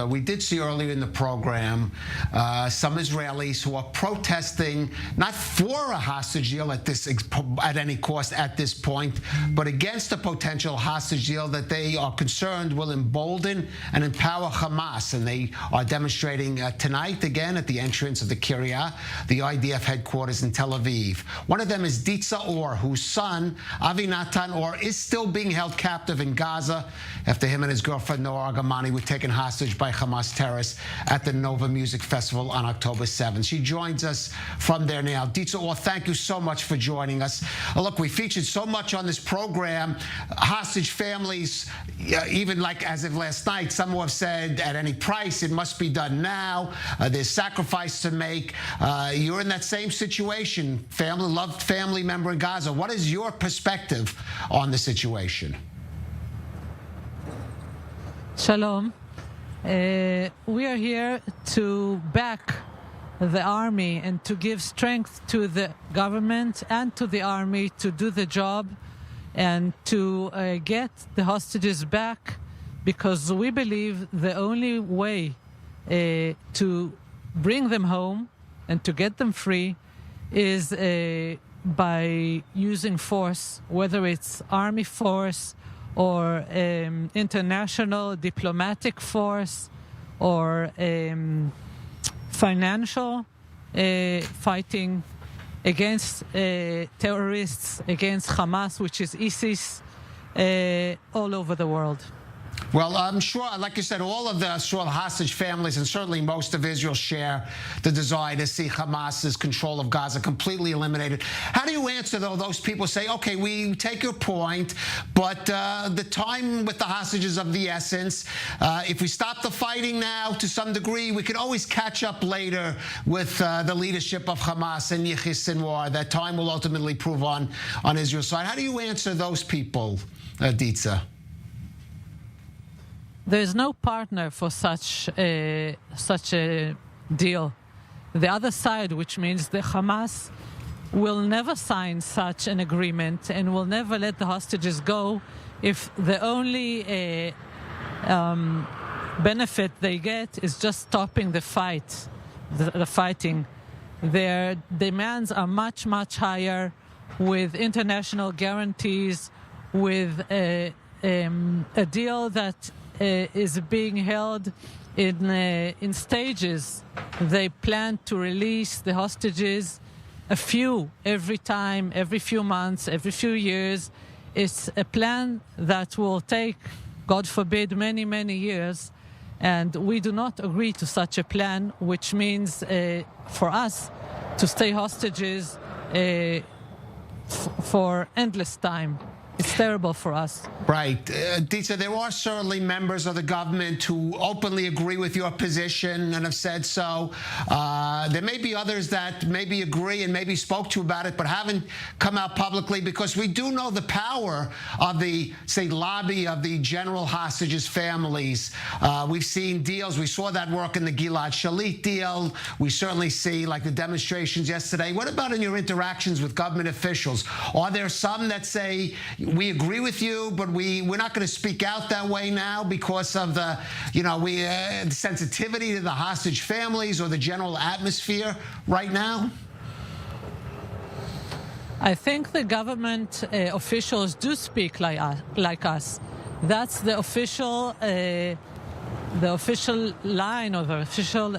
We did see earlier in the program some Israelis who are protesting not for a hostage deal at any cost at this point, but against a potential hostage deal that they are concerned will embolden and empower Hamas. And they are demonstrating tonight again at the entrance of the Kiryat, the IDF headquarters in Tel Aviv. One of them is Ditza Or, whose son, Avinatan Or, is still being held captive in Gaza after him and his girlfriend, Noor Argamani, were taken hostage by Hamas terrorists at the Nova Music Festival on October 7th. She joins us from there now. Ditza Or, thank you so much for joining us. Look, we featured so much on this program, hostage families, even like as of last night, some who have said at any price, it must be done now. There's sacrifice to make. You're in that same situation, loved family member in Gaza. What is your perspective on the situation? Shalom. We are here to back the army and to give strength to the government and to the army to do the job and to get the hostages back, because we believe the only way to bring them home and to get them free is by using force, whether it's army force or international diplomatic force or financial fighting against terrorists, against Hamas, which is ISIS, all over the world. Well, I'm sure, like you said, all of the hostage families and certainly most of Israel share the desire to see Hamas's control of Gaza completely eliminated. How do you answer, though, those people say, okay, we take your point, but the time with the hostages of the essence. If we stop the fighting now to some degree, we could always catch up later with the leadership of Hamas and Yahya Sinwar. That time will ultimately prove on Israel's side. How do you answer those people, Ditza? There is no partner for such a deal. The other side, which means the Hamas, will never sign such an agreement and will never let the hostages go if the only benefit they get is just stopping the fight, the fighting. Their demands are much, much higher, with international guarantees, with a deal that is being held in stages. They plan to release the hostages, a few every time, every few months, every few years. It's a plan that will take, God forbid, many, many years. And we do not agree to such a plan, which means for us to stay hostages for endless time. It's terrible for us. Right. Ditza, there are certainly members of the government who openly agree with your position and have said so. There may be others that maybe agree and maybe spoke to you about it but haven't come out publicly, because we do know the power of the, say, lobby of the general hostages families. We've seen deals. We saw that work in the Gilad Shalit deal. We certainly see, like, the demonstrations yesterday. What about in your interactions with government officials? Are there some that say, we agree with you, but we're not going to speak out that way now because of the, the sensitivity to the hostage families or the general atmosphere right now? I think the government officials do speak like us. That's the official line or the official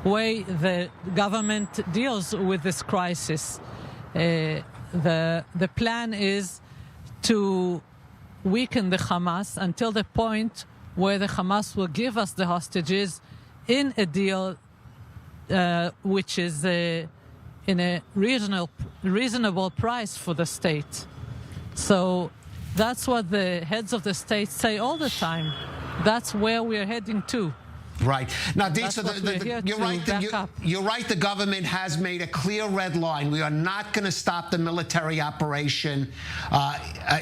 way the government deals with this crisis. The plan is to weaken the Hamas until the point where the Hamas will give us the hostages in a deal which is in a reasonable price for the state. So that's what the heads of the state say all the time. That's where we are heading to. Right. Now, Ditza, you're right. The government has made a clear red line. We are not going to stop the military operation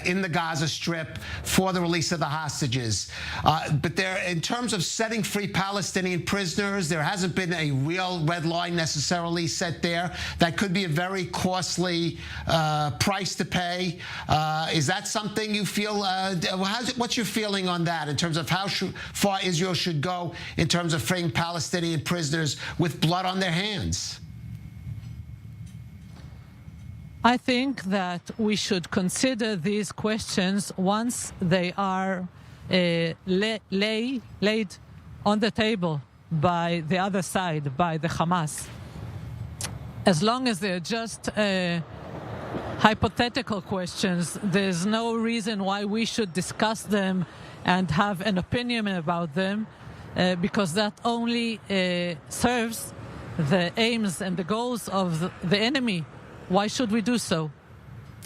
in the Gaza Strip for the release of the hostages. But in terms of setting free Palestinian prisoners, there hasn't been a real red line necessarily set there. That could be a very costly price to pay. Is that something you feel? What's your feeling on that in terms of how far Israel should go in terms of freeing Palestinian prisoners with blood on their hands? I think that we should consider these questions once they are laid on the table by the other side, by the Hamas. As long as they're just hypothetical questions, there's no reason why we should discuss them and have an opinion about them, because that only serves the aims and the goals of the enemy. Why should we do so?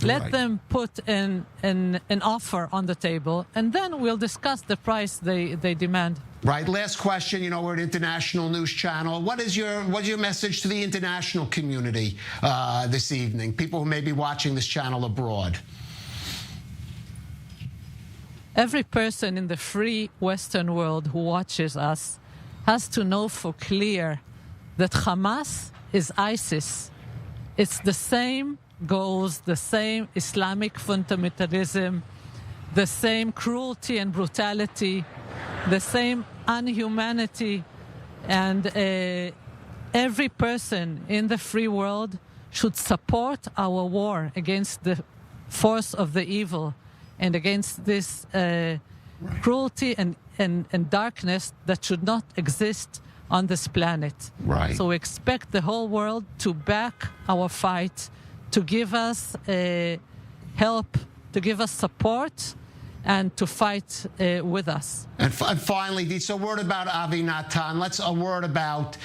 Let them put an offer on the table, and then we'll discuss the price they demand. Right. Last question. You know, we're an international news channel. What's your message to the international community this evening? People who may be watching this channel abroad. Every person in the free Western world who watches us has to know for clear that Hamas is ISIS. It's the same goals, the same Islamic fundamentalism, the same cruelty and brutality, the same inhumanity, and every person in the free world should support our war against the force of the evil and against this cruelty and darkness that should not exist on this planet. Right. So we expect the whole world to back our fight, to give us help, to give us support, and to fight with us. And finally, Ditza, a word about Avinatan. A word about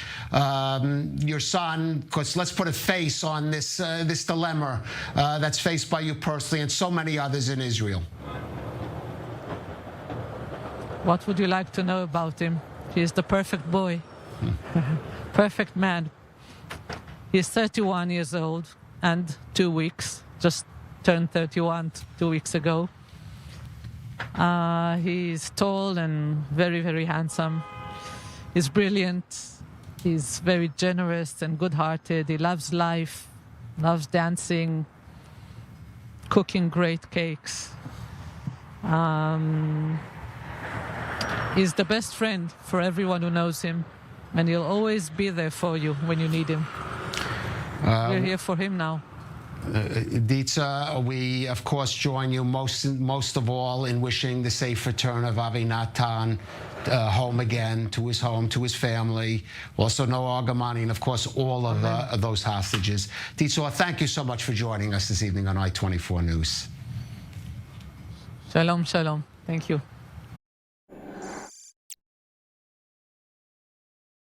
your son, because let's put a face on this this dilemma that's faced by you personally and so many others in Israel. What would you like to know about him? He is the perfect boy, perfect man. He's 31 years old and 2 weeks, just turned 31 2 weeks ago. He's tall and very, very handsome. He's brilliant. He's very generous and good-hearted. He loves life, loves dancing, cooking great cakes. He's the best friend for everyone who knows him, and he'll always be there for you when you need him. We're here for him now. Ditza, we of course join you most of all in wishing the safe return of Avinatan home again, to his family. Also, no Argamani, and of course all of those hostages. Ditza, thank you so much for joining us this evening on I-24 News. Shalom, shalom. Thank you.